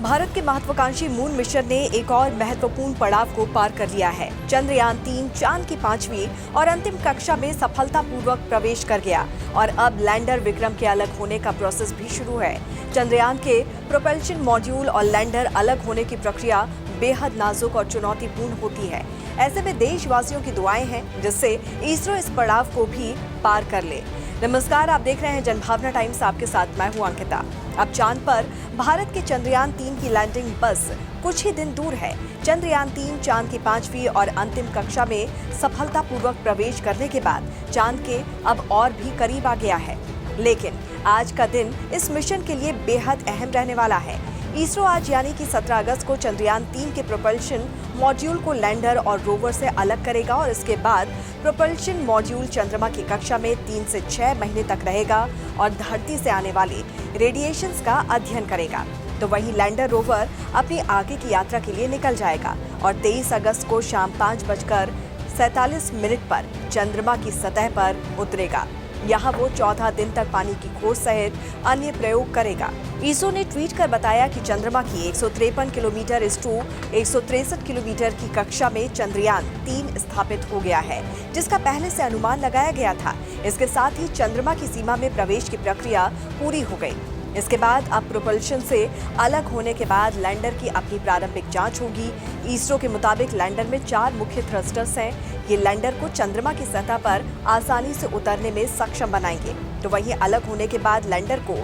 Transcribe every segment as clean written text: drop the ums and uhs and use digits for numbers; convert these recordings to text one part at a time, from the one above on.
भारत के महत्वाकांक्षी moon mission ने एक और महत्वपूर्ण पड़ाव को पार कर लिया है। चंद्रयान-3 चांद की 5वीं और अंतिम कक्षा में सफलतापूर्वक प्रवेश कर गया और अब लैंडर विक्रम के अलग होने का प्रोसेस भी शुरू है। चंद्रयान के प्रोपल्शन मॉड्यूल और लैंडर अलग होने की प्रक्रिया बेहद नाजुक और चुनौतीपूर्ण होती है। ऐसे में देशवासियों की दुआएं हैं जिससे इसरो इस पड़ाव को भी पार कर ले। नमस्कार, आप देख रहे हैं जनभावना टाइम्स। आपके साथ मैं हूं अंकिता। अब चांद पर भारत के चंद्रयान-3 की लैंडिंग बस कुछ ही दिन दूर है। चंद्रयान-3 चांद की 5वीं और अंतिम कक्षा में सफलतापूर्वक प्रवेश करने के बाद चांद के अब और भी करीब आ गया है। लेकिन आज का दिन इस मिशन के लिए बेहद अहम रहने वाला है। इसरो आज यानी कि 17 अगस्त को चंद्रयान-3 के प्रोपल्शन मॉड्यूल को लैंडर और रोवर से अलग करेगा और इसके बाद प्रोपल्शन मॉड्यूल चंद्रमा की कक्षा में 3 से 6 महीने तक रहेगा और धरती से आने वाले रेडिएशंस का अध्ययन करेगा। तो वहीं लैंडर रोवर अपनी आगे की यात्रा के लिए निकल जाएगा और 23 अगस्त को शाम 5:47 पर चंद्रमा की सतह पर उतरेगा। यहाँ वो 14 दिन तक पानी की खोज सहित अन्य प्रयोग करेगा। इसरो ने ट्वीट कर बताया कि चंद्रमा की 153 किलोमीटर ईस्टू 163 किलोमीटर की कक्षा में चंद्रयान-3 स्थापित हो गया है, जिसका पहले से अनुमान लगाया गया था। इसके साथ ही चंद्रमा की सीमा में प्रवेश की प्रक्रिया पूरी हो गई। इसके बाद अब प्रोपल्शन से अलग होने के बाद लैंडर की अपनी प्रारंभिक जांच होगी। इसरो के मुताबिक लैंडर में 4 मुख्य थ्रस्टर्स हैं। ये लैंडर को चंद्रमा की सतह पर आसानी से उतरने में सक्षम बनाएंगे। तो वहीं अलग होने के बाद लैंडर को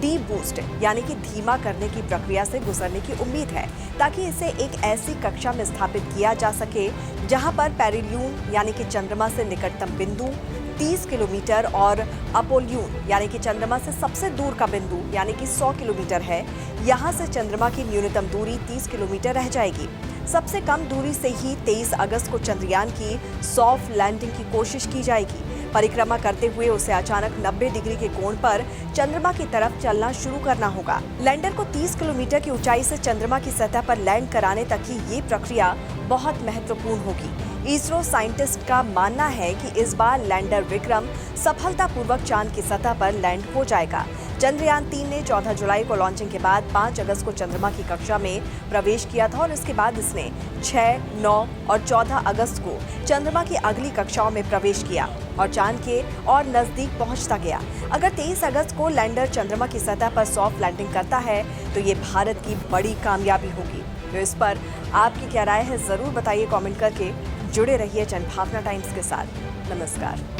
डी बूस्ट यानी कि धीमा करने की प्रक्रिया से गुजरने की उम्मीद है, ताकि इसे एक ऐसी कक्षा में स्थापित किया जा सके जहां पर पेरिलियन यानी कि चंद्रमा से निकटतम बिंदु 30 किलोमीटर और अपोलियन यानी कि चंद्रमा से सबसे दूर का बिंदु यानी कि 100 किलोमीटर है। यहाँ से चंद्रमा की न्यूनतम दूरी 30 किलोमीटर रह जाएगी। सबसे कम दूरी से ही 23 अगस्त को चंद्रयान की सॉफ्ट लैंडिंग की कोशिश की जाएगी। परिक्रमा करते हुए उसे अचानक 90 डिग्री के कोण पर चंद्रमा की तरफ चलना शुरू करना होगा। लैंडर को 30 किलोमीटर की ऊंचाई से चंद्रमा की सतह पर लैंड कराने तक की ये प्रक्रिया बहुत महत्वपूर्ण होगी। इसरो साइंटिस्ट का मानना है कि इस बार लैंडर विक्रम सफलतापूर्वक चांद की सतह पर लैंड हो जाएगा। चंद्रयान-3 ने 14 जुलाई को लॉन्चिंग के बाद 5 अगस्त को चंद्रमा की कक्षा में प्रवेश किया था और इसके बाद इसने 6, 9 और 14 अगस्त को चंद्रमा की अगली कक्षाओं में प्रवेश किया और चांद के और नजदीक पहुंचता गया। अगर 23 अगस्त को लैंडर चंद्रमा की सतह पर सॉफ्ट लैंडिंग करता है तो ये भारत की बड़ी कामयाबी होगी। तो इस पर आपकी क्या राय है, जरूर बताइए कमेंट करके। जुड़े रहिए जनभावना टाइम्स के साथ। नमस्कार।